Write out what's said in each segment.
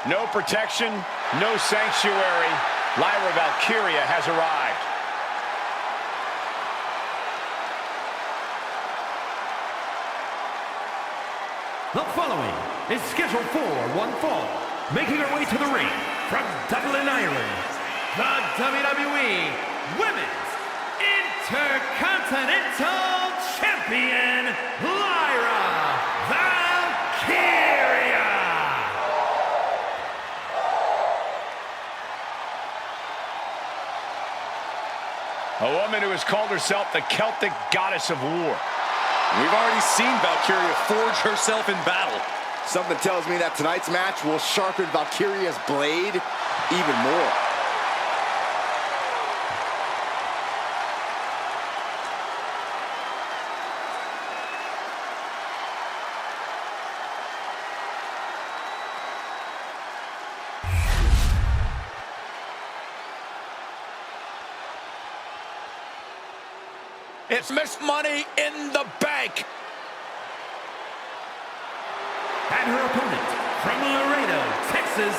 No protection, no sanctuary. LYRA VALKYRIA has arrived. The following is scheduled for one fall, making her way to the ring from Dublin, Ireland, the WWE Women's Intercontinental Champion, LYRA VALKYRIA. A woman who has called herself the Celtic goddess of war. We've already seen VALKYRIA forge herself in battle. Something tells me that tonight's match will sharpen VALKYRIA's blade even more. It's Miss Money in the Bank. And her opponent from Laredo, Texas,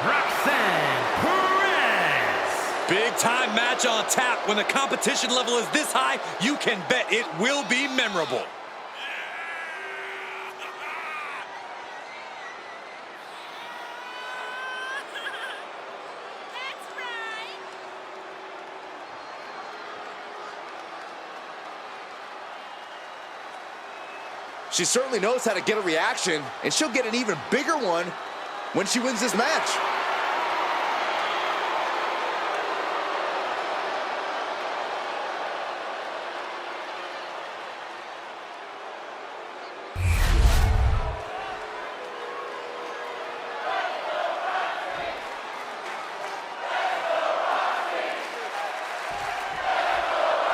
ROXANNE PEREZ. Big time match on tap. When the competition level is this high, you can bet it will be memorable. She certainly knows how to get a reaction, and she'll get an even bigger one when she wins this match.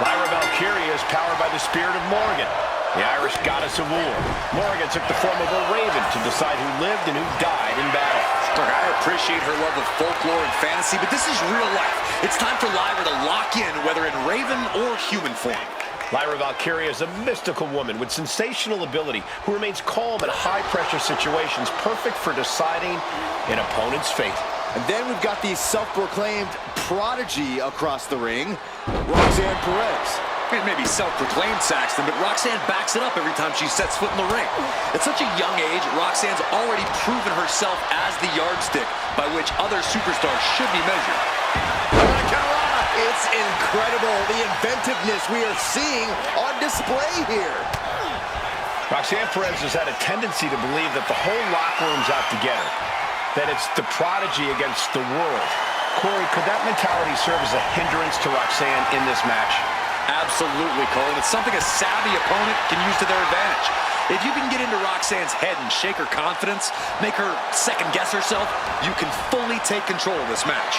LYRA VALKYRIA is powered by the spirit of Morgan, the Irish goddess of war. Morgan took the form of a raven to decide who lived and who died in battle. Look, I appreciate her love of folklore and fantasy, but this is real life. It's time for LYRA to lock in, whether in raven or human form. LYRA VALKYRIA is a mystical woman with sensational ability who remains calm in high-pressure situations, perfect for deciding an opponent's fate. And then we've got the self-proclaimed prodigy across the ring, Roxanne Perez. It may be self-proclaimed, Saxton, but Roxanne backs it up every time she sets foot in the ring. At such a young age, Roxanne's already proven herself as the yardstick by which other superstars should be measured. It's incredible, the inventiveness we are seeing on display here. Roxanne Perez has had a tendency to believe that the whole locker room's out to get her, that it's the prodigy against the world. Corey, could that mentality serve as a hindrance to Roxanne in this match? Absolutely, Cole. And it's something a savvy opponent can use to their advantage. If you can get into Roxanne's head and shake her confidence, make her second-guess herself, you can fully take control of this match.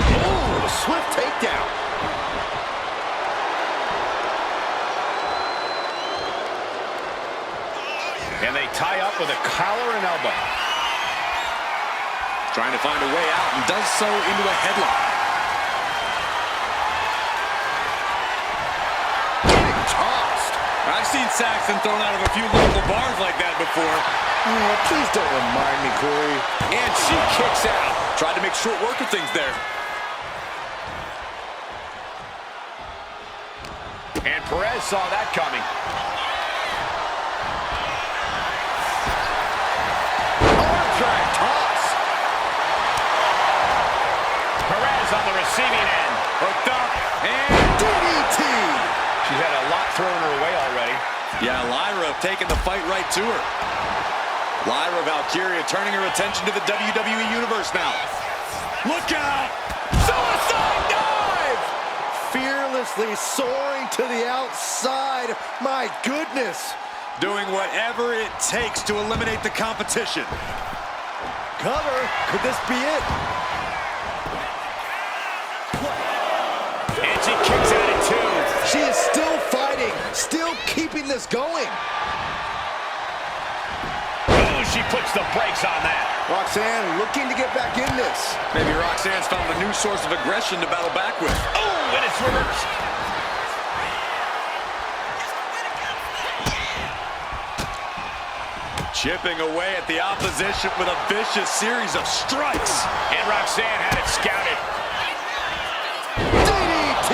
Ooh, a swift takedown. And they tie up with a collar and elbow. Trying to find a way out and does so into a headlock. Getting tossed. I've seen Saxton thrown out of a few local bars like that before. Oh, please don't remind me, Corey. And she kicks out. Tried to make short work of things there. And Perez saw that coming. Arm drag toss. Perez on the receiving end. Hooked up. And DDT. She's had a lot thrown her way already. yeah, LYRA taking the fight right to her. LYRA VALKYRIA turning her attention to the WWE Universe now. Look out! Suicide dive! Fearlessly soaring to the outside. My goodness. Doing whatever it takes to eliminate the competition. Cover. Could this be it? And she kicks at it too. She is still fighting, still keeping this going. Oh, she puts the brakes on that. Roxanne looking to get back in this. Maybe Roxanne's found a new source of aggression to battle back with. Oh, and it's reversed. Chipping away at the opposition with a vicious series of strikes. And Roxanne had it scouted. DDT!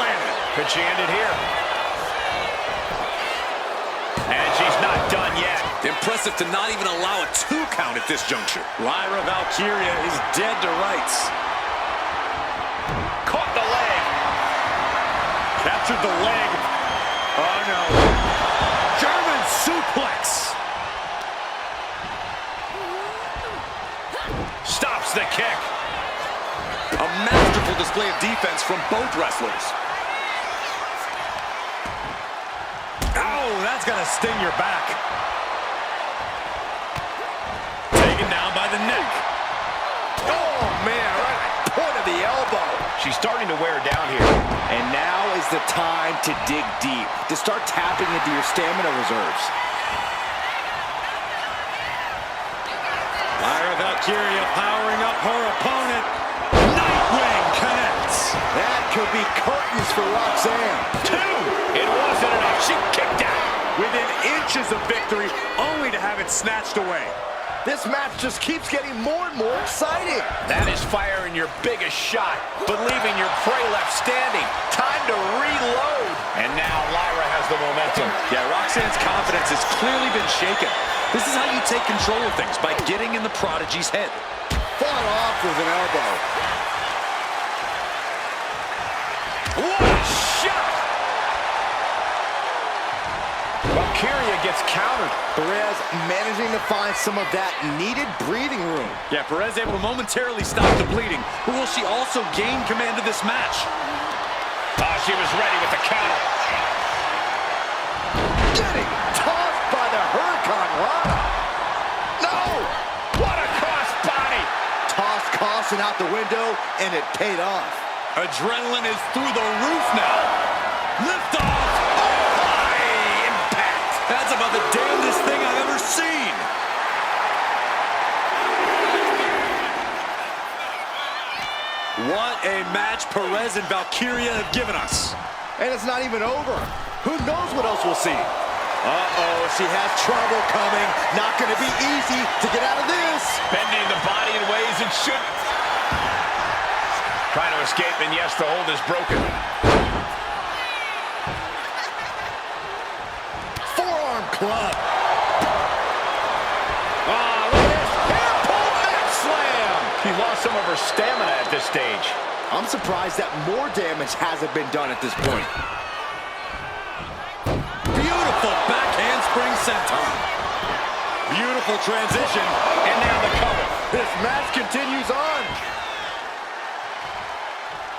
Landed. Could she end it here? And she's not done yet. Impressive to not even allow a 2 count at this juncture. Lyra Valkyria is dead to rights. Caught the leg. Captured the leg. Oh no. German suplex. Stops the kick. A masterful display of defense from both wrestlers. Oh, that's gonna sting your back. Taken down by the neck. Oh, man, right at the point of the elbow. She's starting to wear down here. And now is the time to dig deep, to start tapping into your stamina reserves. Lyra Valkyria powering up her opponent. Nightwing connects. That could be curtains for Roxanne. 2. It wasn't enough. She kicked out. Within inches of victory, only to have it snatched away. This match just keeps getting more and more exciting. That is firing your biggest shot, but leaving your prey left standing. Time to reload. And now Lyra has the momentum. Yeah, Roxanne's confidence has clearly been shaken. This is how you take control of things, by getting in the Prodigy's head. Fought off with an elbow. What a shot! Valkyria gets countered. Perez managing to find some of that needed breathing room. Yeah, Perez able to momentarily stop the bleeding, but will she also gain command of this match? She was ready with the counter. Getting tossed by the Hurricane Rana. No! What a crossbody! Tossed caution out the window, and it paid off. Adrenaline is through the roof now. Lift off. Oh, high impact. That's about the damnedest thing I've ever seen. What a match Perez and Valkyria have given us. And it's not even over. Who knows what else we'll see? Uh-oh, she has trouble coming. Not going to be easy to get out of this. Bending the body in ways it shouldn't. Trying to escape, and yes, the hold is broken. Forearm club. Look at this. Hair pull neck slam. She lost some of her stamina at this stage. I'm surprised that more damage hasn't been done at this point. Beautiful back handspring senton. Beautiful transition. And now the cover. This match continues on.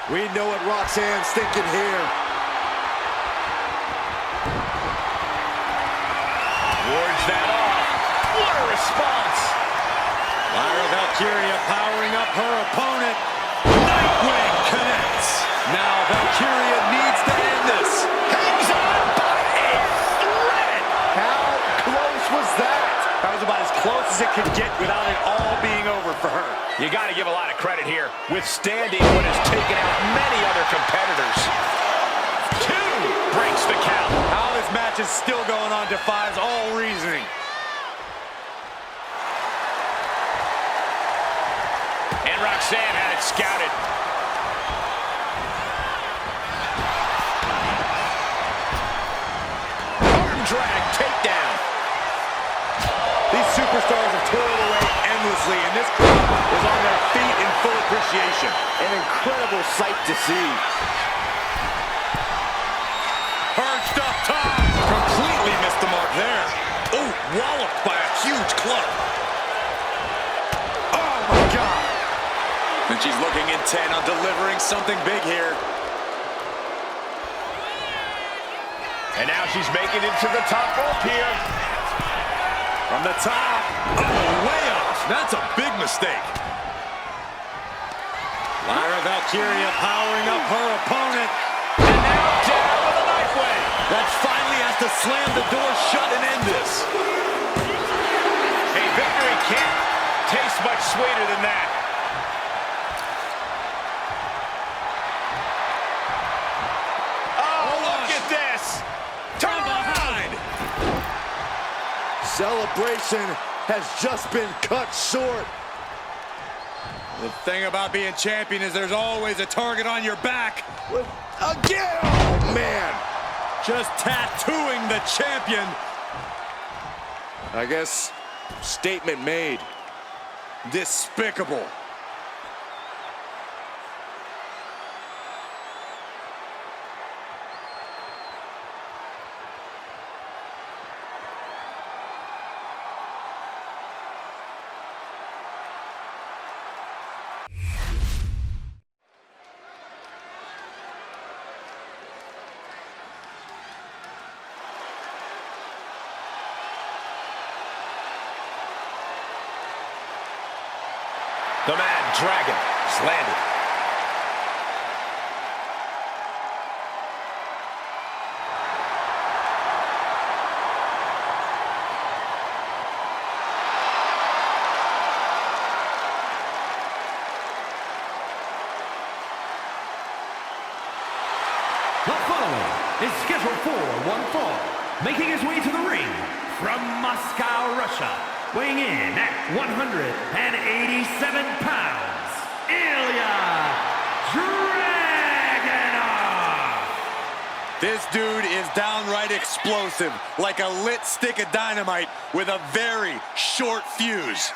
We know what Roxanne's thinking here. Wards that off. What a response. Lyra Valkyria powering up her opponent. Nightwing connects. Now Valkyria needs to end this. Hangs on by a thread. How close was that? That was about as close as it could get without it all being over for her. You got to give a lot of credit here. Withstanding what has taken out many other competitors. 2 breaks the count. How this match is still going on defies all reasoning. And Roxanne had it scouted. Arm drag takedown. These superstars have toiled away endlessly, and this crowd is on their feet in full appreciation. An incredible sight to see. Perched up top. Completely missed the mark there. Oh, walloped by a huge club. Oh, my God. And she's looking intent on delivering something big here. And now she's making it to the top rope here. From the top. Oh, way off. That's a big mistake. Lyra Valkyria powering up her opponent. And now down with a knife wing. That finally has to slam the door shut and end this. A victory can't taste much sweeter than that. Oh, look at this. Turn behind. celebration has just been cut short. The thing about being champion is there's always a target on your back. Again! Oh, man! Just tattooing the champion. I guess statement made. Despicable. The Mad Dragon has landed. The following is scheduled for one fall, making his way to the ring from Moscow, Russia, weighing in at 187 pounds, ILJA DRAGUNOV! This dude is downright explosive, like a lit stick of dynamite with a very short fuse.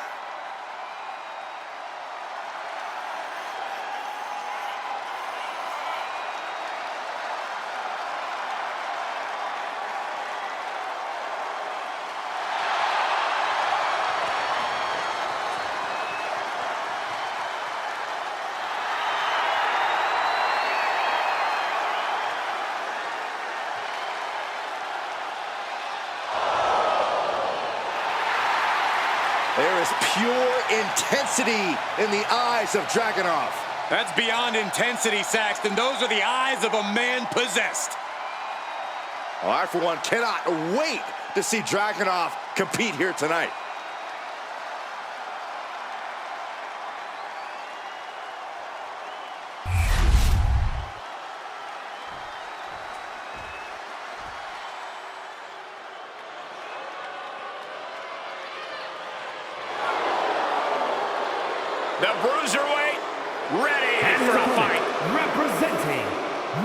There is pure intensity in the eyes of Dragunov. That's beyond intensity, Saxton. Those are the eyes of a man possessed. Well, I, for one, cannot wait to see Dragunov compete here tonight. The Bruiserweight, ready for a fight. Representing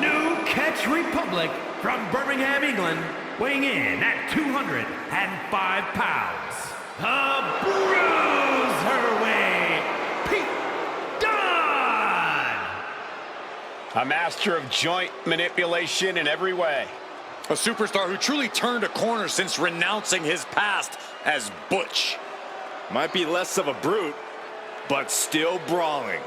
New Catch Republic from Birmingham, England, weighing in at 205 pounds, the Bruiserweight, Pete Dunne! A master of joint manipulation in every way. A superstar who truly turned a corner since renouncing his past as Butch. Might be less of a brute, but still brawling.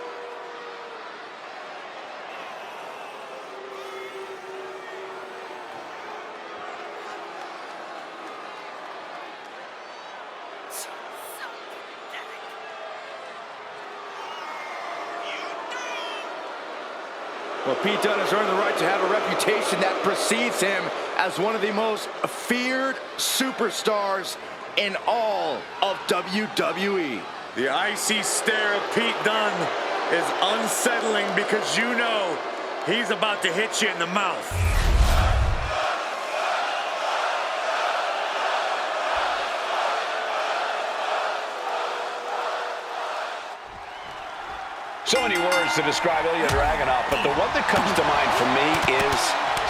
Well, Pete Dunne has earned the right to have a reputation that precedes him as one of the most feared superstars in all of WWE. The icy stare of Pete Dunne is unsettling because you know he's about to hit you in the mouth. So many words to describe Ilja Dragunov, but the one that comes to mind for me is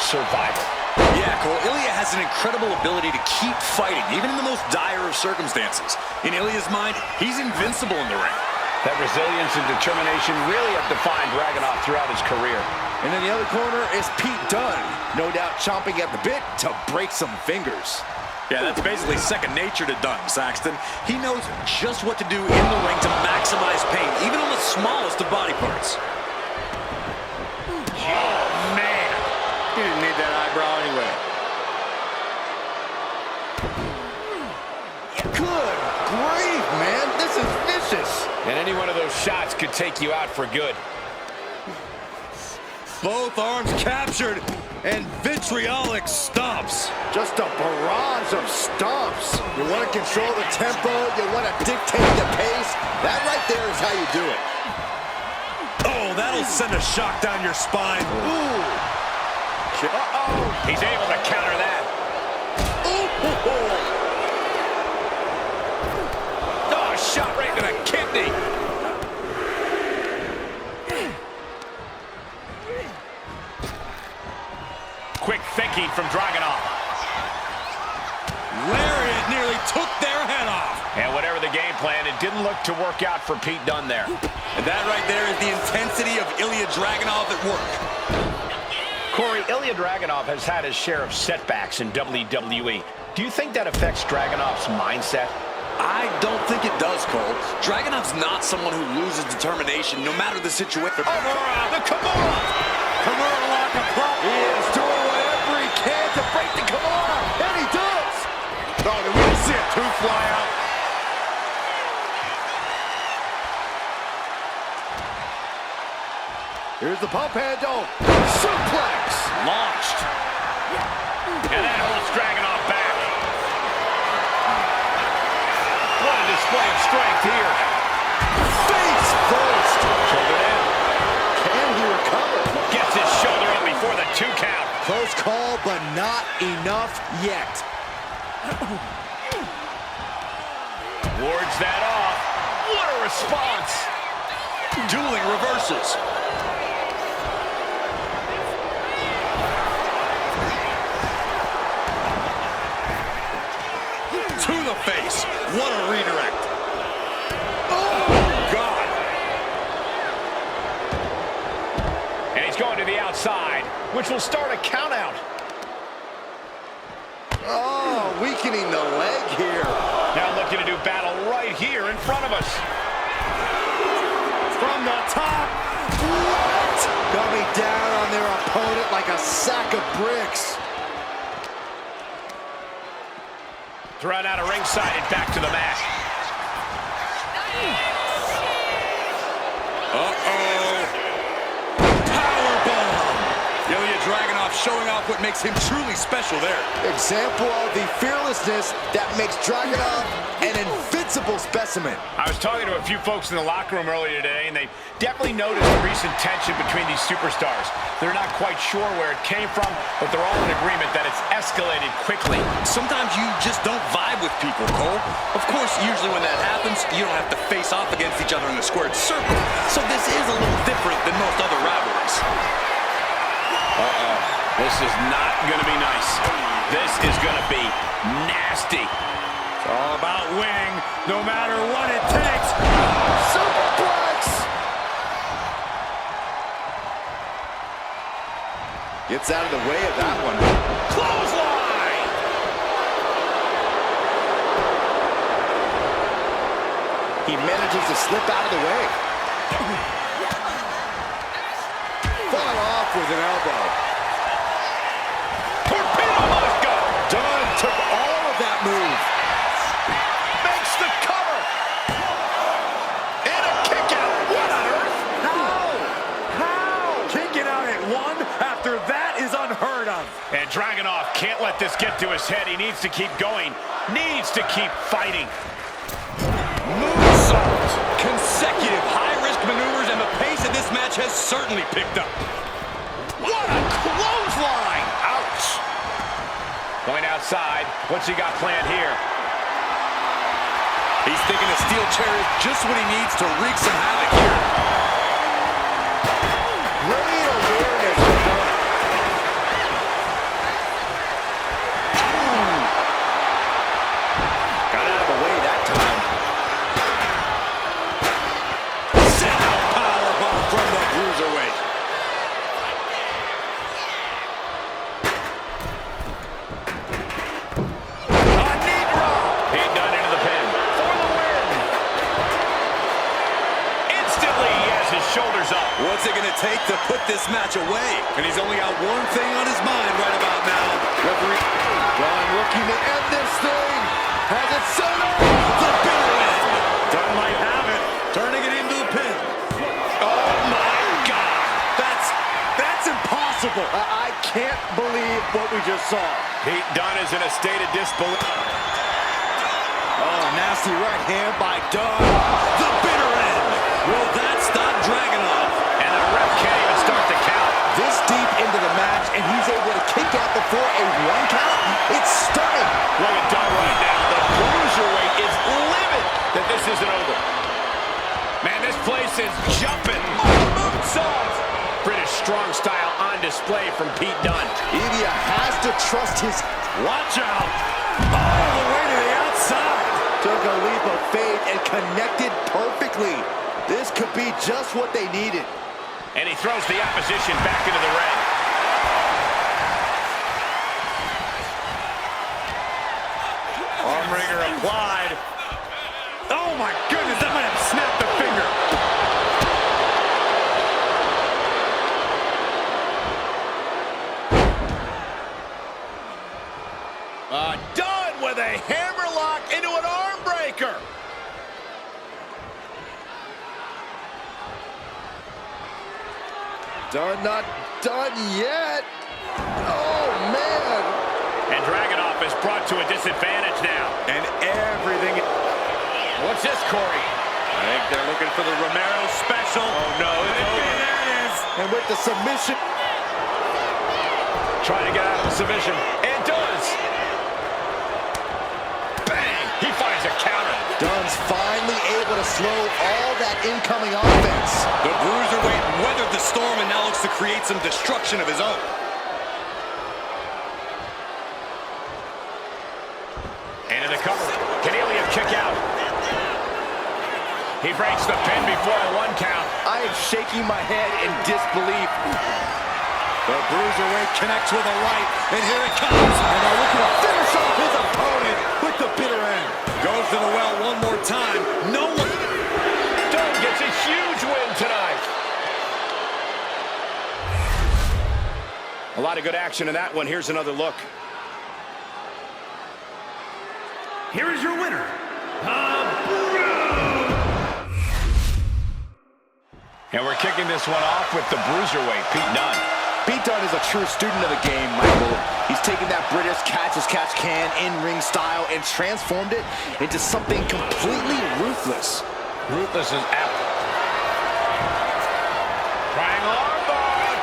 survival. Yeah, Cole, Ilja has an incredible ability to keep fighting, even in the most dire of circumstances. In Ilja's mind, he's invincible in the ring. That resilience and determination really have defined Dragunov throughout his career. And in the other corner is Pete Dunne, no doubt chomping at the bit to break some fingers. Yeah, that's basically second nature to Dunne, Saxton. He knows just what to do in the ring to maximize pain, even on the smallest of body parts. Oh, man. He didn't need that eyebrow anyway. Good grief, man. This is vicious. And any one of those shots could take you out for good. Both arms captured and vitriolic stomps. Just a barrage of stomps. You want to control the tempo. You want to dictate the pace. That right there is how you do it. Oh, that'll send a shock down your spine. Ooh. Uh-oh. He's able to counter that. Ooh. didn't look to work out for Pete Dunne there. And that right there is the intensity of ILJA Dragunov at work. Corey, ILJA Dragunov has had his share of setbacks in WWE. Do you think that affects Dragunov's mindset? I don't think it does, Cole. Dragunov's not someone who loses determination no matter the situation. The Kimura! Kimura lock a club. He is doing whatever he can to break the Kimura, and he does. Oh, did we just see a tooth fly out? Here's the pump handle. Suplex. Launched. And that holds Dragunov back. What a display of strength here. Face first. Shoulder down. Can he recover? Gets his shoulder up before the 2 count. Close call, but not enough yet. Wards that off. What a response. Dueling reverses. To the face. What a redirect. Oh, God. And he's going to the outside, which will start a count out. Oh, weakening the leg here. Now looking to do battle right here in front of us. From the top. What? Coming down on their opponent like a sack of bricks. Thrown out of ringside and back to the mat. Uh-oh. Powerbomb. ILJA Dragunov showing off what makes him truly special there. Example of the fearlessness that makes Dragunov an invincible specimen. I was talking to a few folks in the locker room earlier today, and they definitely noticed the recent tension between these superstars. They're not quite sure where it came from, but they're all in agreement that it's escalated quickly. Sometimes you just don't vibe with people, Cole. Of course, usually when that happens, you don't have to face off against each other in a squared circle. So this is a little different than most other rivalries. Uh-oh. This is not going to be nice. This is going to be nasty. It's all about winning, no matter what it takes. Superplex! Gets out of the way of that one. Clothesline! He manages to slip out of the way. Fought off with an elbow. Torpedo must go! Dunne took all of that move. Makes the cover! And a kick out! What on earth? How? Kicking out at one after that is unheard of. And Dragunov can't let this get to his head. He needs to keep going. Needs to keep fighting. Moonsault. Consecutive high-risk maneuvers, and the pace of this match has certainly picked up. What a clothesline! Ouch! Going outside. What's he got planned here? He's thinking a steel chair is just what he needs to wreak some havoc here. Great awareness. Got out of the way that time. Set out powerbomb from the cruiserweight. A knee drop! He done into the pin for the win! Instantly, he has his shoulders up. What's it going to take to put this match away? And he's only got one thing on his mind right about now. Referee Dunne looking to end this thing. Has it set up. The bitter end. Dunne might have it. Turning it into the pin. Oh my God! That's impossible. I can't believe what we just saw. Pete Dunne is in a state of disbelief. Oh, nasty right hand by Dunne. The bitter end. Will that stop Dragunov? And the ref can't even start the count. This deep into the match, and he's able to kick out before a 1 count. It's stunning. Look at Dunne right now. The cruiserweight is livid that this isn't over. Man, this place is jumping. Moonsault. British strong style on display from Pete Dunne. ILJA has to trust his... Watch out. All the way to the outside. To took a leap of faith and connected perfectly. This could be just what they needed. And he throws the opposition back into the ring. Arm wringer applied. Oh my goodness, that might have snapped the finger. Done with a hammerlock into an arm breaker. Done, not done yet. Oh, man. And Dragunov is brought to a disadvantage now. And everything. What's this, Corey? I think they're looking for the Romero special. Oh, no. There it is. And with the submission. Trying to get out of the submission. And does. Bang! He finds a counter. Dunn's finally able to slow all that incoming offense. The Bruiserweight weathered the storm and now looks to create some destruction of his own. Into the cover. Can ILJA kick out? He breaks the pin before the 1 count. I am shaking my head in disbelief. The Bruiserweight connects with a right, and here it comes. And they're looking to finish off his opponent with the bitter end. Goes to the well one more time. No one. Dunne gets a huge win tonight. A lot of good action in that one. Here's another look. Here is your winner, And we're kicking this one off with the Bruiserweight, Pete Dunne. Pete Dunne is a true student of the game, Michael. He's taken that British catch-as-catch-can in-ring style and transformed it into something completely ruthless. Ruthless is apt. Triangle armbar.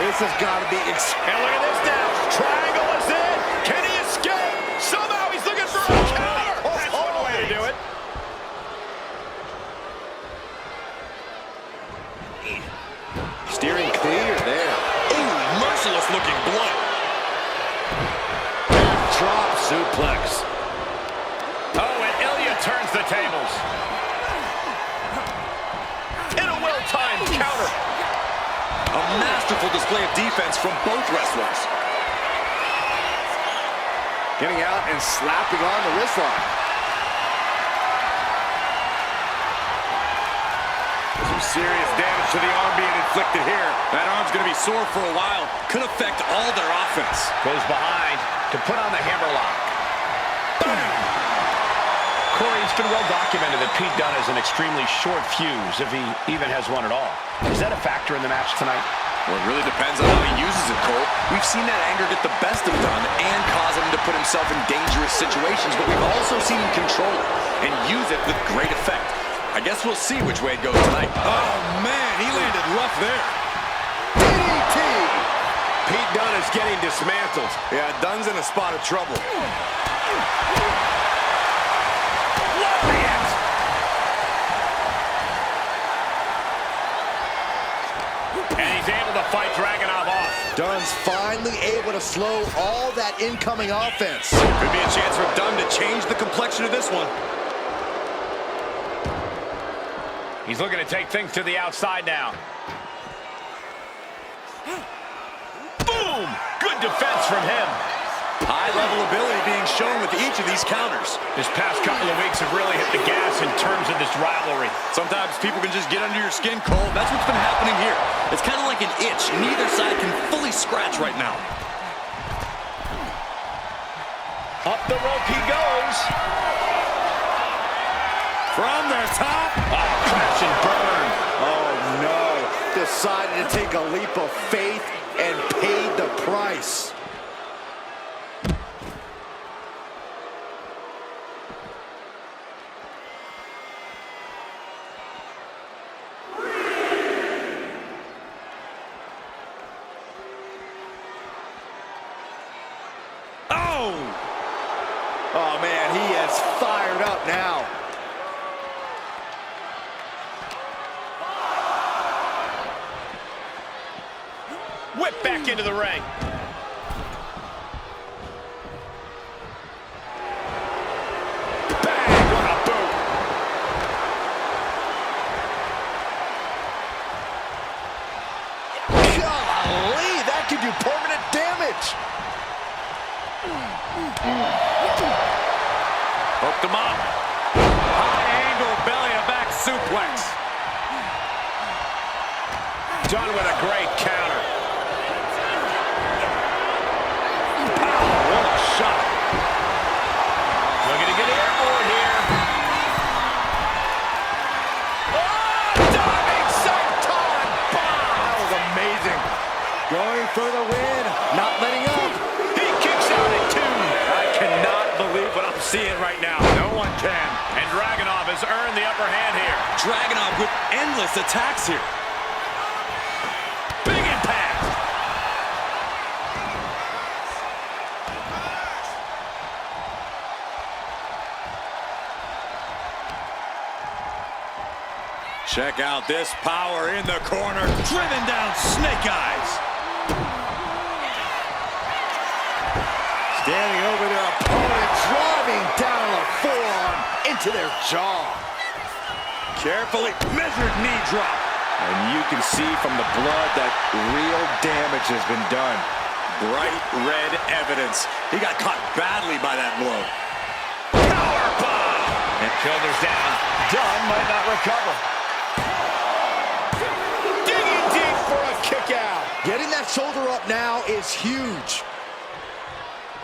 This has got to be... And look at this now. Triangle is in. Can he escape? Somehow he's looking for a counter. That's one way to do it. Steering clear there. Ooh, merciless looking blood. Drop suplex. Oh, and ILJA turns the tables. In a well-timed counter. A masterful display of defense from both wrestlers. Getting out and slapping on the wrist lock. Some serious damage to the arm being inflicted here. That arm's going to be sore for a while. Could affect all their offense. Goes behind to put on the hammerlock. Corey, it's been well documented that Pete Dunne has an extremely short fuse, if he even has one at all. Is that a factor in the match tonight? Well, it really depends on how he uses it, Cole. We've seen that anger get the best of Dunne and cause him to put himself in dangerous situations, but we've also seen him control it and use it with great effect. I guess we'll see which way it goes tonight. Oh, man, he landed rough there. DDT! Pete Dunne is getting dismantled. Yeah, Dunne's in a spot of trouble. Lariat! And he's able to fight Dragunov off. Dunne's finally able to slow all that incoming offense. Could be a chance for Dunne to change the complexion of this one. He's looking to take things to the outside now. Boom! Good defense from him. High-level ability being shown with each of these counters. This past couple of weeks have really hit the gas in terms of this rivalry. Sometimes people can just get under your skin, Cole. That's what's been happening here. It's kind of like an itch. Neither side can fully scratch right now. Up the rope he goes. From the top. Oh, crash and burn. Oh, no. Decided to take a leap of faith and paid the price. Oh, man, he is fired up now. Whip back into the ring. Bang! Hooked him up. High angle belly-to-back suplex. Done with a great counter. What a shot. Looking to get airborne here. Oh, diving senton bomb. That was amazing. Going for the win, not letting up. He kicks out at 2. I cannot believe what I'm seeing right now. No one can. And Dragunov has earned the upper hand here. Dragunov with endless attacks here. Big impact. Check out this power in the corner. Driven down Snake Eyes. Standing over their opponent, driving down a forearm into their jaw. Carefully measured knee drop. And you can see from the blood that real damage has been done. Bright red evidence. He got caught badly by that blow. Powerbomb. And shoulders down. Dunne might not recover. Digging deep for a kick out. Getting that shoulder up now is huge.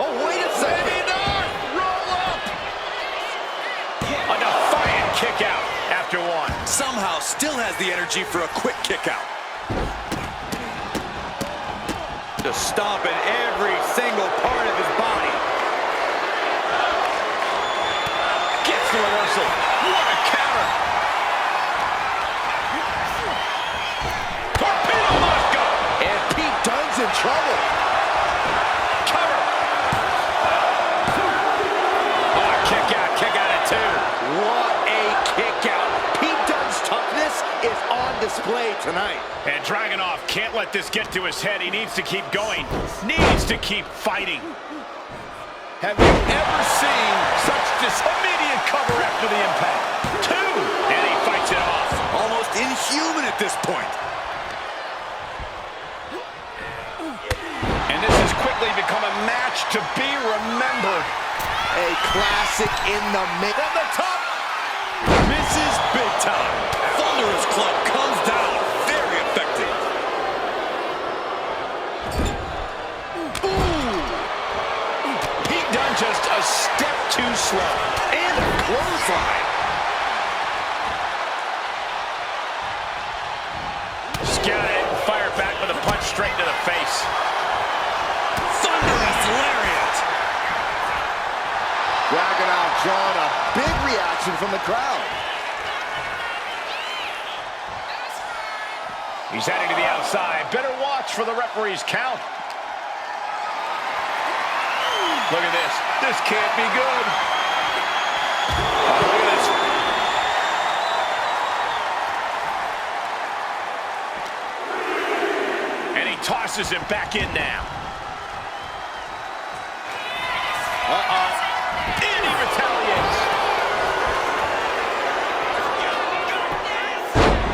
Oh, wait a second. Maybe not. Roll up. A defiant kick out after 1. Somehow still has the energy for a quick kick out. Just stomping every single part of his body. Gets the reversal. What a counter. Torpedo must go. And Pete Dunne's in trouble. Cover. Oh, kick out at 2. What a kick out. Pete Dunne's toughness is on display tonight. And Dragunov can't let this get to his head. He needs to keep going. Needs to keep fighting. Have you ever seen such immediate cover after the impact? 2. And he fights it off. Almost inhuman at this point. And this has quickly become a match to be remembered. A classic in the mix. From the top. Misses big time. Thunderous club comes down. Very effective. Pete Dunne just a step too slow. And a clothesline. Scout it and fire back with a punch straight to the face. Thunderous lariat. Dragunov drawing a big reaction from the crowd. He's heading to the outside. Better watch for the referee's count. Look at this. This can't be good. Oh, look at this. And he tosses him back in now. Uh-oh. And he retaliates.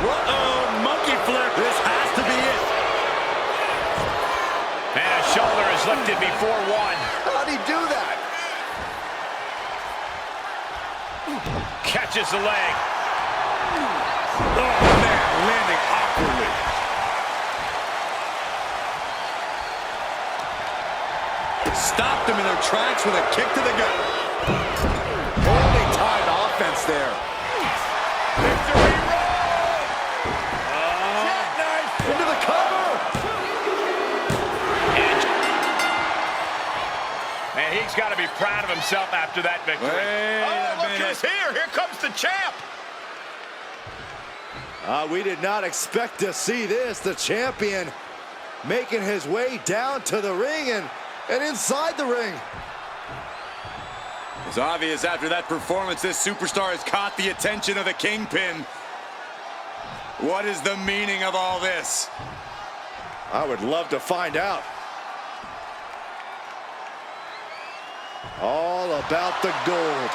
Uh-oh, monkey flip. This has to be it. And a shoulder is lifted before 1. How'd he do that? Catches the leg. Oh, man, landing awkwardly. Stopped them in their tracks with a kick to the gut. Holding tight offense there. Victory roll! Jackknife into the cover. And he's got to be proud of himself after that victory. Wait a look minute. who's here. Here comes the champ. We did not expect to see this. The champion making his way down to the ring and inside the ring. It's obvious after that performance, this superstar has caught the attention of the Kingpin. What is the meaning of all this? I would love to find out. All about the gold.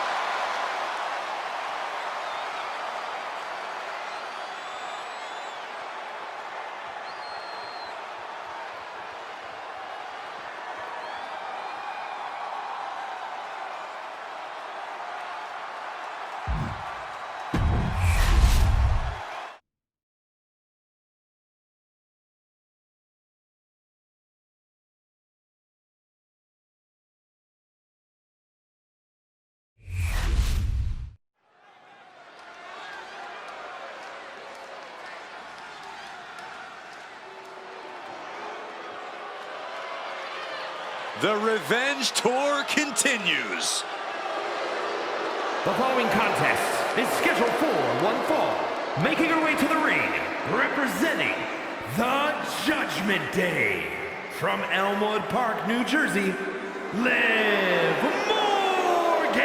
The revenge tour continues. The following contest is scheduled for one fall. Making her way to the ring, representing the Judgment Day. From Elmwood Park, New Jersey, Liv Morgan!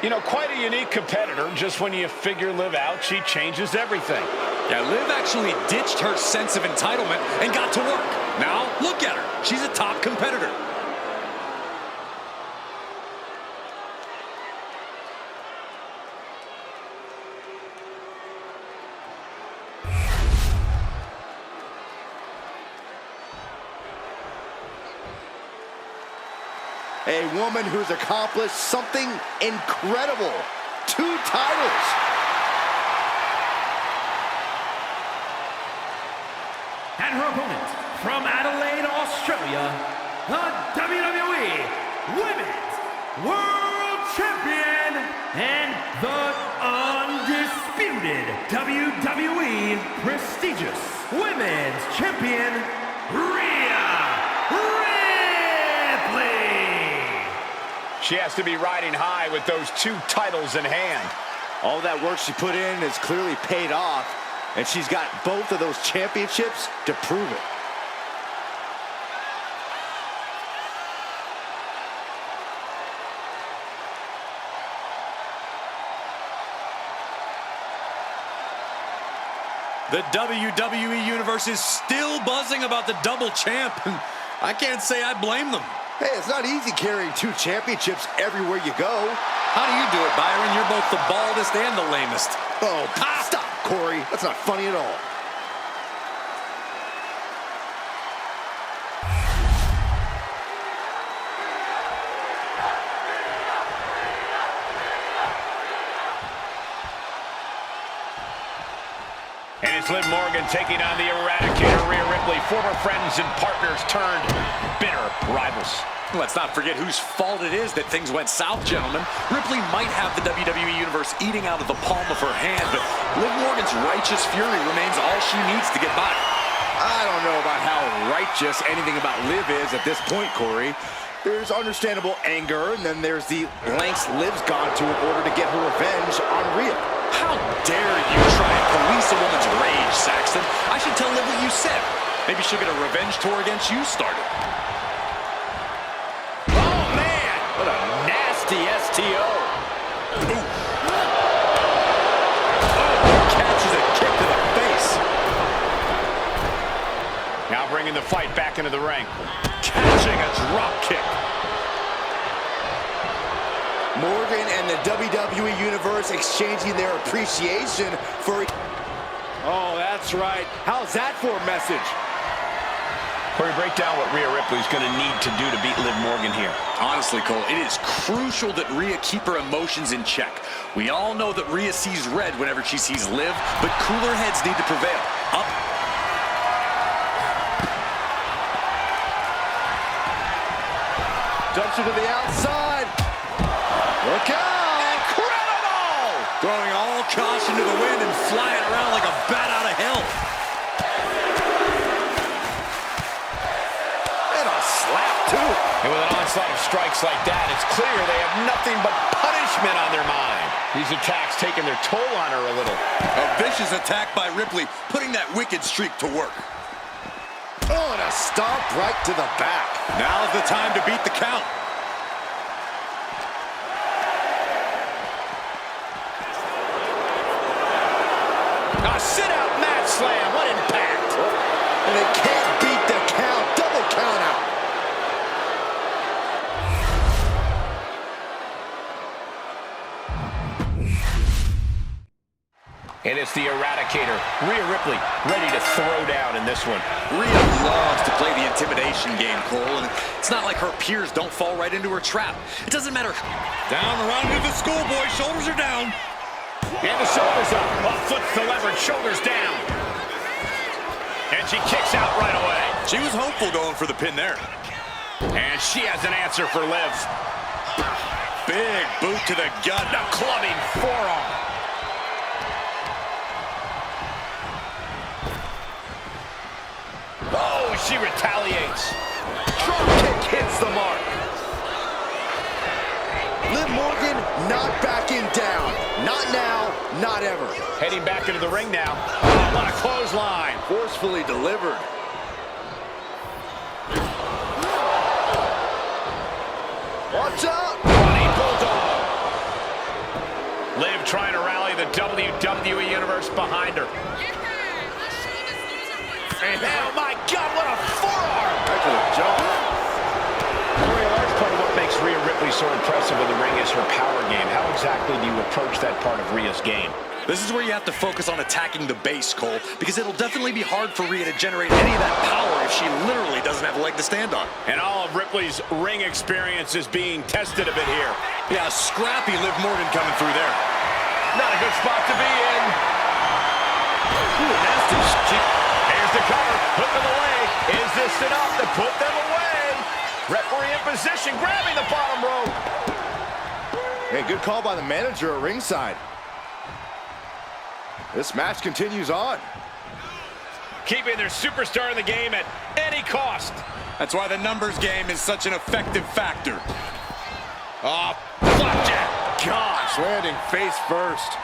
You know, quite a unique competitor. Just when you figure Liv out, she changes everything. Yeah, Liv actually ditched her sense of entitlement and got to work. Now, look at her. She's a top competitor. A woman who's accomplished something incredible. 2 titles. And her opponent, from Adelaide, Australia, the WWE Women's World Champion and the undisputed WWE prestigious Women's Champion, RHEA Ripley. She has to be riding high with those 2 titles in hand. All that work she put in has clearly paid off, and she's got both of those championships to prove it. The WWE Universe is still buzzing about the double champ. I can't say I blame them. Hey, it's not easy carrying 2 championships everywhere you go. How do you do it, Byron? You're both the baldest and the lamest. Oh, stop, Corey. That's not funny at all. And it's Liv Morgan taking on the Eradicator, Rhea Ripley, former friends and partners turned bitter rivals. Let's not forget whose fault it is that things went south, gentlemen. Ripley might have the WWE Universe eating out of the palm of her hand, but Liv Morgan's righteous fury remains all she needs to get by. I don't know about how righteous anything about Liv is at this point, Corey. There's understandable anger, and then there's the lengths Liv's gone to in order to get her revenge on Rhea. How dare you try and police a woman's rage, Saxton? I should tell Liv what you said. Maybe she'll get a revenge tour against you started. Oh, man! What a nasty STO. Ooh. Oh, catches a kick to the face. Now bringing the fight back into the ring. Catching a drop kick. Morgan and the WWE Universe exchanging their appreciation for... Oh, that's right. How's that for a message? Corey, break down what Rhea Ripley's going to need to do to beat Liv Morgan here. Honestly, Cole, it is crucial that Rhea keep her emotions in check. We all know that Rhea sees red whenever she sees Liv, but cooler heads need to prevail. Up. Dumps her to the outside. Look out! Incredible! Throwing all caution to the wind and flying around like a bat out of hell. And a slap, too. And with an onslaught of strikes like that, it's clear they have nothing but punishment on their mind. These attacks taking their toll on her a little. A vicious attack by Ripley, putting that wicked streak to work. Oh, and a stomp right to the back. Now's the time to beat the count. A sit-out mat slam. What impact. And they can't beat the count. Double count out. And it's the Eradicator, Rhea Ripley, ready to throw down in this one. Rhea loves to play the intimidation game, Cole, and it's not like her peers don't fall right into her trap. It doesn't matter. Down around to the schoolboy, shoulders are down. And the shoulders up, flips the leverage, shoulders down. And she kicks out right away. She was hopeful going for the pin there. And she has an answer for Liv. Big boot to the gut. The clubbing forearm. Oh, she retaliates. Drop kick hits the mark. Liv Morgan not backing down. Not now, not ever. Heading back into the ring now. Oh, what a clothesline. Forcefully delivered. Watch out! Running bulldog. Liv trying to rally the WWE Universe behind her. And oh my God, what a forearm! Back to the jaw. Corey, a large part of what makes Rhea Ripley so impressive in the ring is her power game. How exactly do you approach that part of Rhea's game? This is where you have to focus on attacking the base, Cole, because it'll definitely be hard for Rhea to generate any of that power if she literally doesn't have a leg to stand on. And all of Ripley's ring experience is being tested a bit here. Yeah, scrappy Liv Morgan coming through there. Not a good spot to be in. Ooh, nasty. Here's the cover. Hook of the leg. Is this enough to put them away? Referee in position, grabbing the bottom rope. Hey, good call by the manager at ringside. This match continues on. Keeping their superstar in the game at any cost. That's why the numbers game is such an effective factor. Oh, flapjack. Gosh, landing face first.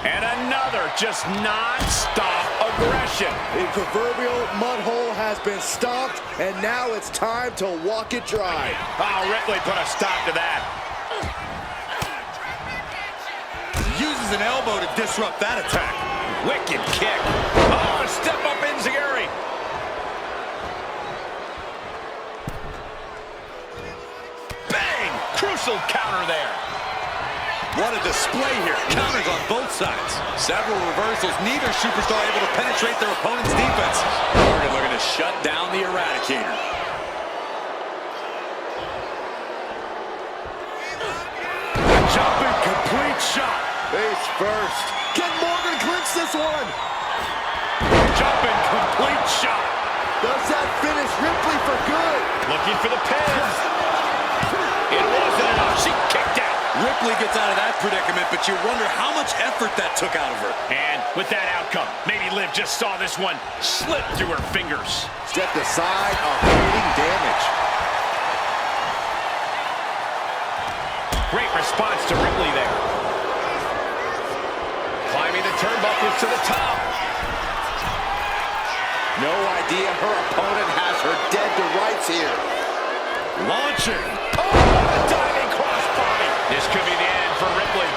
And another just non-stop aggression. The proverbial mud hole has been stomped, and now it's time to walk it dry. Oh, Ripley put a stop to that. Uses an elbow to disrupt that attack. Wicked kick. Oh, step up enziguri. Bang! Crucial counter there. What a display here. Counters on both sides. Several reversals. Neither superstar able to penetrate their opponent's defense. Morgan looking to shut down the Eradicator. Jumping complete shot. Face first. Can Morgan clinch this one? Jumping complete shot. Does that finish Ripley for good? Looking for the pin. It wasn't enough. She kicked out. Ripley gets out of that predicament, but you wonder how much effort that took out of her. And with that outcome, maybe Liv just saw this one slip through her fingers. Stepped aside, avoiding damage. Great response to Ripley there. Climbing the turnbuckles to the top. No idea her opponent has her dead to rights here. Launching. Oh, what a diving crossbody. This could be the end for Ripley.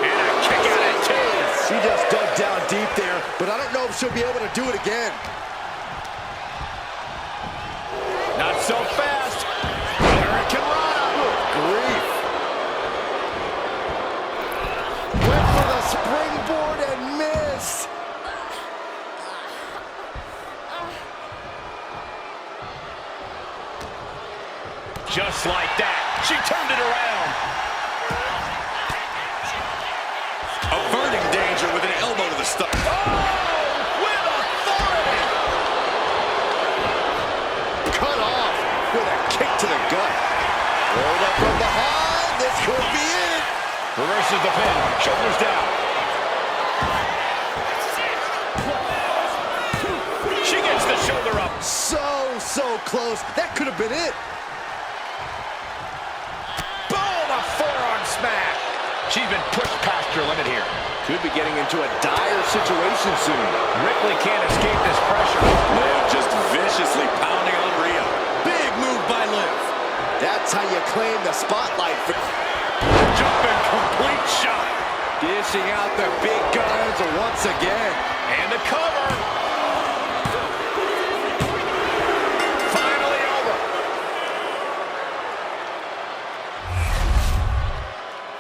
And a kick out at two. She just dug down deep there, but I don't know if she'll be able to do it again. Not so fast. Hurricane Rana. Grief. Went for the springboard and missed. Just like that, she turned it around. Averting danger with an elbow to the stomach. Oh, with authority. Cut off with a kick to the gut. Rolled up from behind. This could be it. Reverses the pin, shoulders down. She gets the shoulder up. So close. That could have been it. Boom, a forearm smash. She's been pushed past her limit here. Could be getting into a dire situation soon. Ripley can't escape this pressure. Liv just viciously pounding on Rhea. Big move by Liv. That's how you claim the spotlight. Jumping complete shot. Dishing out the big guns once again. And the cover. Finally over.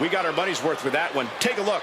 We got our money's worth with that one. Take a look.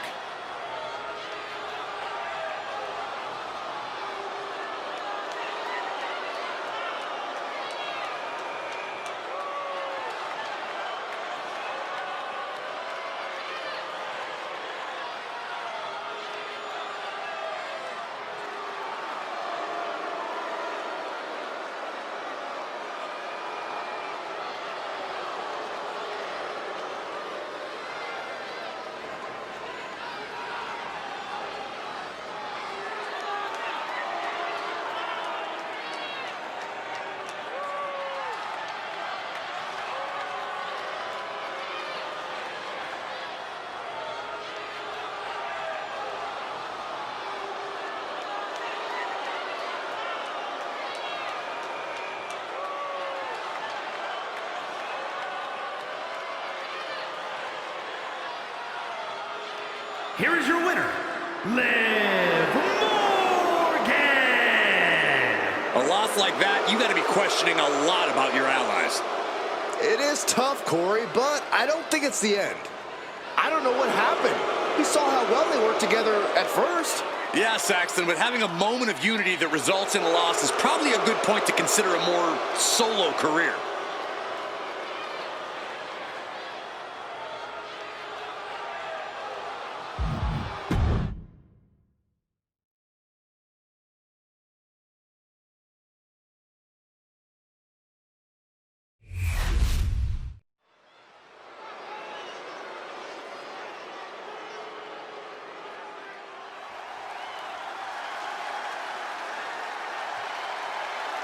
here is your winner, Liv Morgan. A loss like that, you got to be questioning a lot about your allies. It is tough, Corey, but I don't think it's the end. I don't know what happened. We saw how well they worked together at first. Yeah, Saxton, but having a moment of unity that results in a loss is probably a good point to consider a more solo career.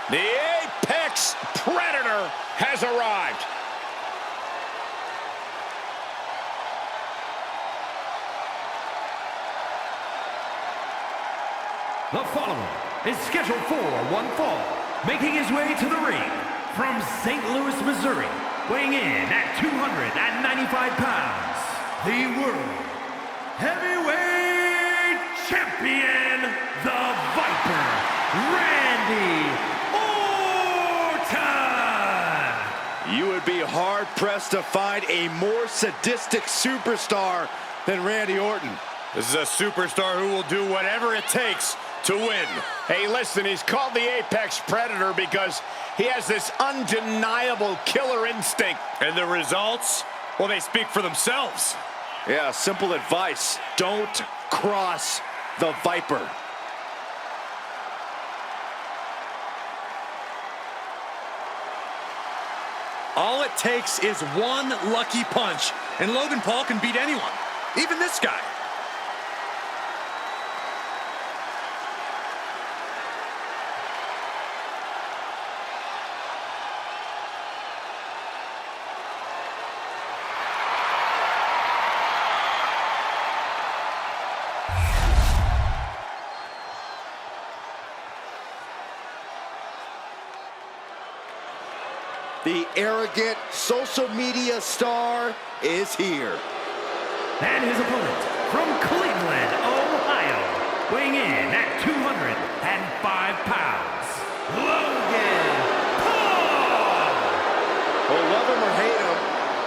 The Apex Predator has arrived. The following is scheduled for one fall, making his way to the ring from St. Louis, Missouri, weighing in at 295 pounds, the World Heavyweight Champion, the Viper, Randy Orton! You would be hard-pressed to find a more sadistic superstar than Randy Orton. This is a superstar who will do whatever it takes to win. Hey, listen, he's called the Apex Predator because he has this undeniable killer instinct. And the results, well, they speak for themselves. Yeah, simple advice. Don't cross the Viper. All it takes is one lucky punch, and Logan Paul can beat anyone, even this guy. The arrogant social media star is here. And his opponent from Cleveland, Ohio, weighing in at 205 pounds, Logan Paul! Well, love him or hate him,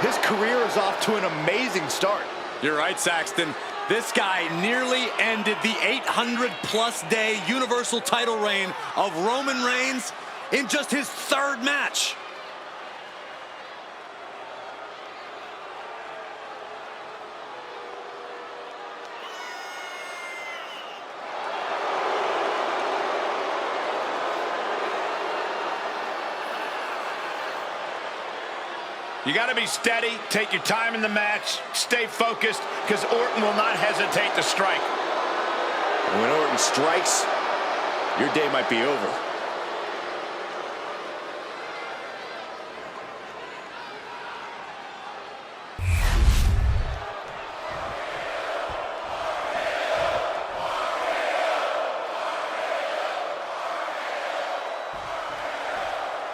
his career is off to an amazing start. You're right, Saxton. This guy nearly ended the 800-plus day Universal title reign of Roman Reigns in just his third match. You got to be steady, take your time in the match, stay focused, because Orton will not hesitate to strike. When Orton strikes, your day might be over.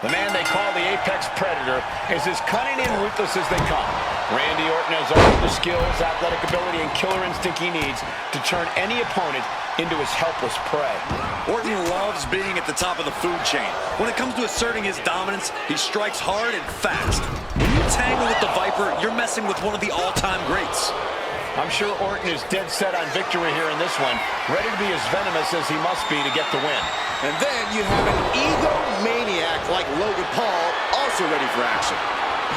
The man they call the Apex Predator is as cunning and ruthless as they come. Randy Orton has all the skills, athletic ability, and killer instinct he needs to turn any opponent into his helpless prey. Orton loves being at the top of the food chain. When it comes to asserting his dominance, he strikes hard and fast. When you tangle with the Viper, you're messing with one of the all-time greats. I'm sure Orton is dead set on victory here in this one, ready to be as venomous as he must be to get the win. And then you have an egomaniac like Logan Paul, also ready for action.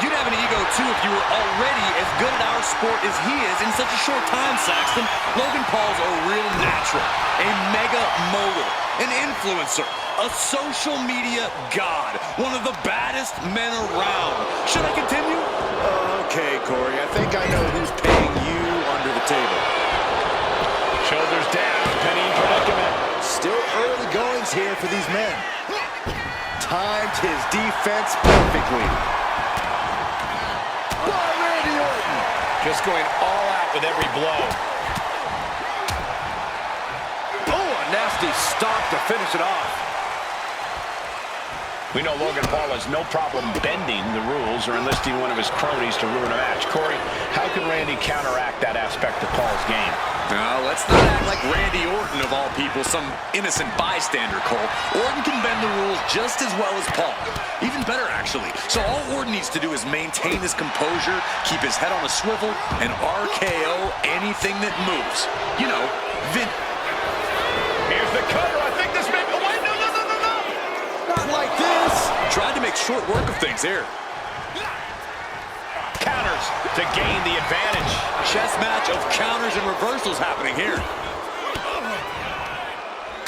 You'd have an ego, too, if you were already as good at our sport as he is in such a short time, Saxton. Logan Paul's a real natural, a mega mogul, an influencer, a social media god, one of the baddest men around. Should I continue? Okay, Corey, I think I know who's paying you under the table. Shoulders down, penny in predicament. Still early goings here for these men. Timed his defense perfectly. By Randy Orton. Just going all out with every blow. Oh, a nasty stop to finish it off. We know Logan Paul has no problem bending the rules or enlisting one of his cronies to ruin a match. Corey, how can Randy counteract that aspect of Paul's game? Now, let's not act like Randy Orton, of all people, some innocent bystander, Cole. Orton can bend the rules just as well as Paul. Even better, actually. So all Orton needs to do is maintain his composure, keep his head on a swivel, and RKO anything that moves. You know, Here's the cutter. I think this may... Oh, wait, no. Not like this. Tried to make short work of things here. Counters to gain the advantage. Chess match of counters and reversals happening here.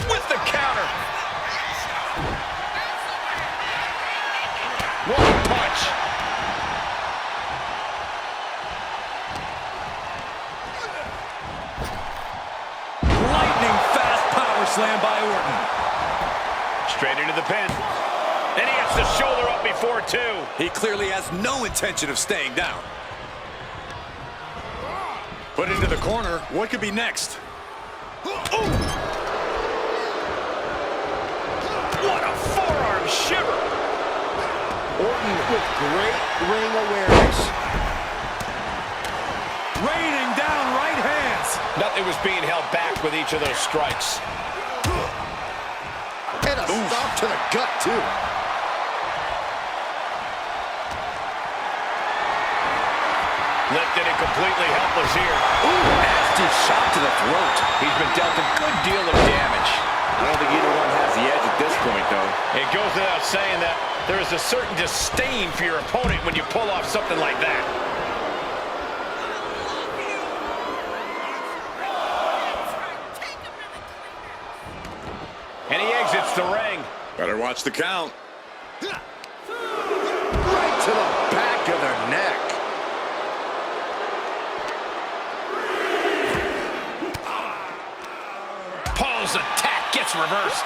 With the counter. One punch. Lightning fast power slam by Orton. Straight into the pin. And he gets the shoulder up before two. He clearly has no intention of staying down. Put into the corner. What could be next? Ooh. What a forearm shiver. Orton with great ring awareness. Raining down right hands. Nothing was being held back with each of those strikes. And a stop to the gut, too. Lifted and completely helpless here. Ooh, nasty shot to the throat. He's been dealt a good deal of damage. I don't think either one has the edge at this point, though. It goes without saying that there is a certain disdain for your opponent when you pull off something like that. And he exits the ring. Better watch the count. Right to the back of the neck. Paul's attack gets reversed.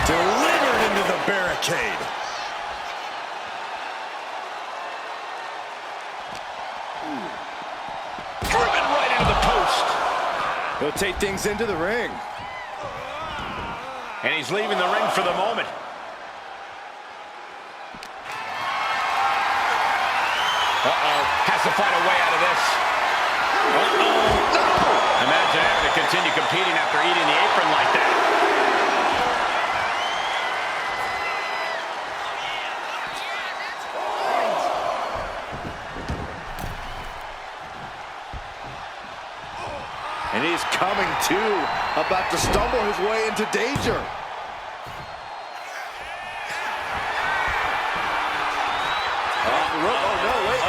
Delivered into the barricade. Driven right into the post. He'll take things into the ring. And he's leaving the ring for the moment. Has to find a way out of this. No! Imagine having to continue competing after eating the apron like that. And he's coming to, about to stumble his way into danger. Oh, no, wait.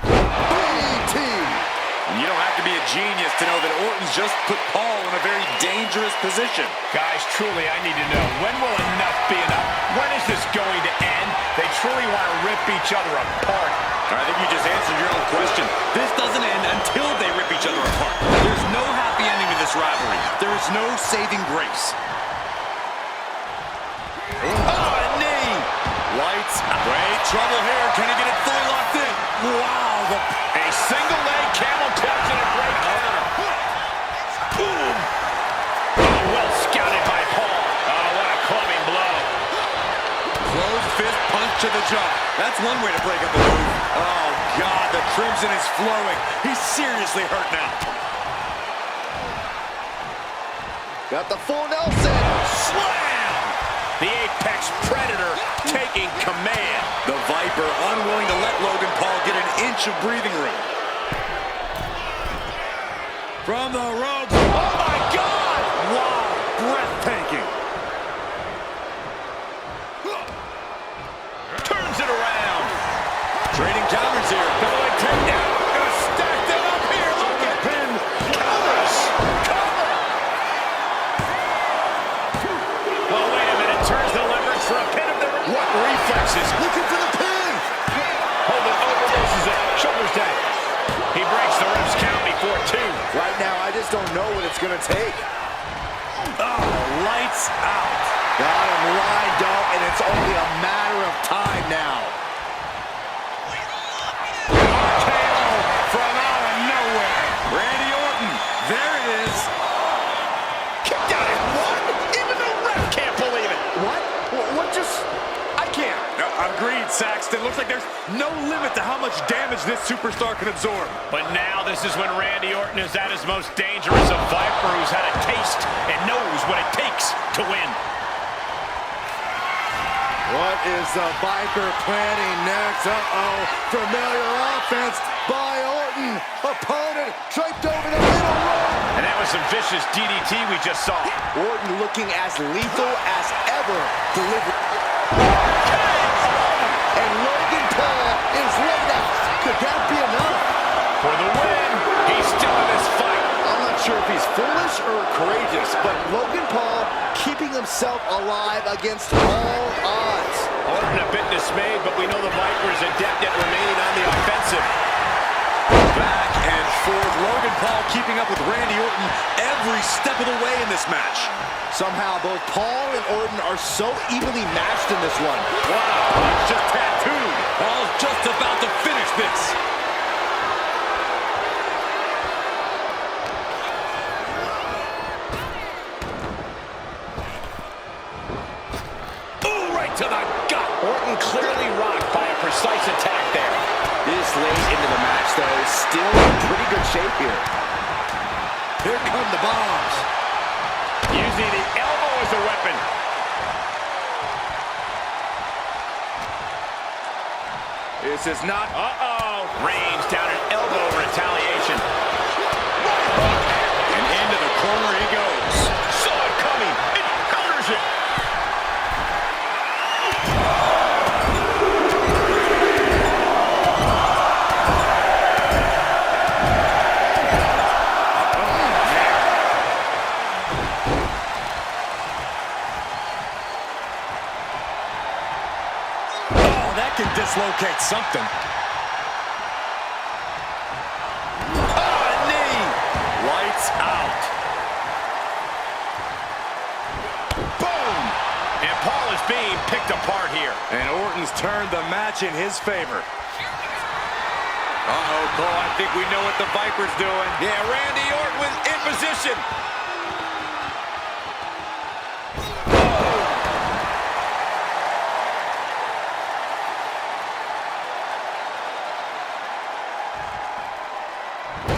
BT! You don't have to be a genius to know that Orton's just put Paul in a very dangerous position. Guys, truly, I need to know, when will enough be enough? When is this going to end? They truly want to rip each other apart. I think you just answered your own question. This doesn't end until they rip each other apart. There's no happy ending to this rivalry. There is no saving grace. Oh, a knee! Lights out. Great trouble here. Can he get it fully locked in? Wow. A single leg camel clutch and a great counter. Boom! Oh, well scouted by Paul. Oh, what a clubbing blow. Closed fist punch to the jaw. That's one way to break up the move. Oh, God, the crimson is flowing. He's seriously hurt now. Got the full Nelson. Slam! The Apex Predator taking command. The Viper unwilling to let Logan Paul get an inch of breathing room. From the ropes. Oh, my God! Wow, breathtaking. Turns it around. Trading counters here. Double leg takedown. Gonna stack them up here. Look at pin. Counters. Cover. Oh, wait a minute. Turns the leverage for a pin of the... What reflexes? Looking for the pin. Hold it. Overdoses it. Shoulders down. He breaks the ref's count before two. Right now, I just don't know what it's going to take. Oh, lights out. Got him lined up, and it's only a matter of time now. RKO from out of nowhere. Randy Orton. There it is. Saxton. Looks like there's no limit to how much damage this superstar can absorb. But now this is when Randy Orton is at his most dangerous, a Viper who's had a taste and knows what it takes to win. What is the Viper planning next? Familiar offense by Orton. Opponent draped over the middle rope. And that was some vicious DDT we just saw. Orton looking as lethal as ever. Delivered. And Logan Paul is laid out. Could that be enough? For the win, he's still in this fight. I'm not sure if he's foolish or courageous, but Logan Paul keeping himself alive against all odds. Orton a bit dismayed, but we know the Viper is adept at remaining on the offensive. Back and forth. Logan Paul keeping up with Randy Orton every step of the way in this match. Somehow both Paul and Orton are so evenly matched in this one. Wow, that's just tattooed. Paul's just about to finish this. Ooh, right to the gut. Orton clearly rocked by a precise attack there. This late into the match, though, still in pretty good shape here. Here come the bombs. Using the elbow as a weapon. This is not... Reigns down an elbow retaliation. And into the corner he goes. Saw it coming. It counters it. That can dislocate something. Knee. Lights out. Boom. And Paul is being picked apart here. And Orton's turned the match in his favor. Uh-oh, Cole, I think we know what the Viper's doing. Yeah, Randy Orton was in position.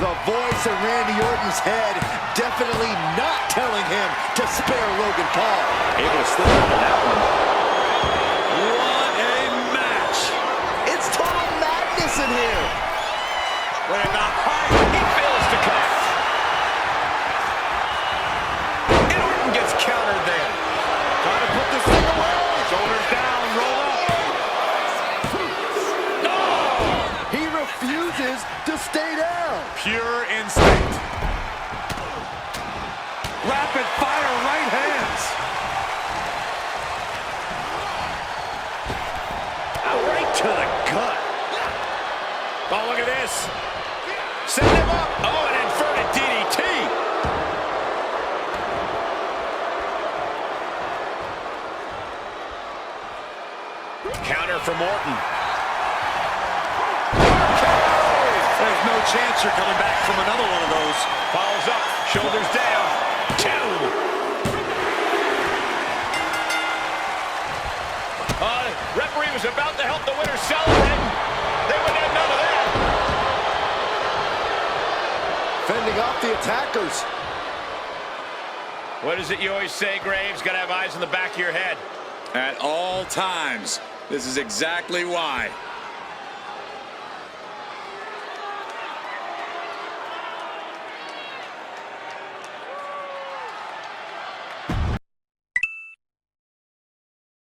The voice in Randy Orton's head definitely not telling him to spare Logan Paul. Able to slip out of that one. What a match. It's total madness in here. But at the height, he fails to connect. And Orton gets countered there. Trying to put this thing away. Shoulders down, roll up. No! He refuses to stay down. Pure instinct. Rapid fire right hands. Right to the gut. Oh, look at this. Set him up. Oh, an inverted DDT. Counter from Orton. There's no chance you're coming back from another one of those. Follows up, shoulders down. 2. Referee was about to help the winner celebrate. They would have none of that. Fending off the attackers. What is it you always say, Graves? Got to have eyes in the back of your head. At all times. This is exactly why.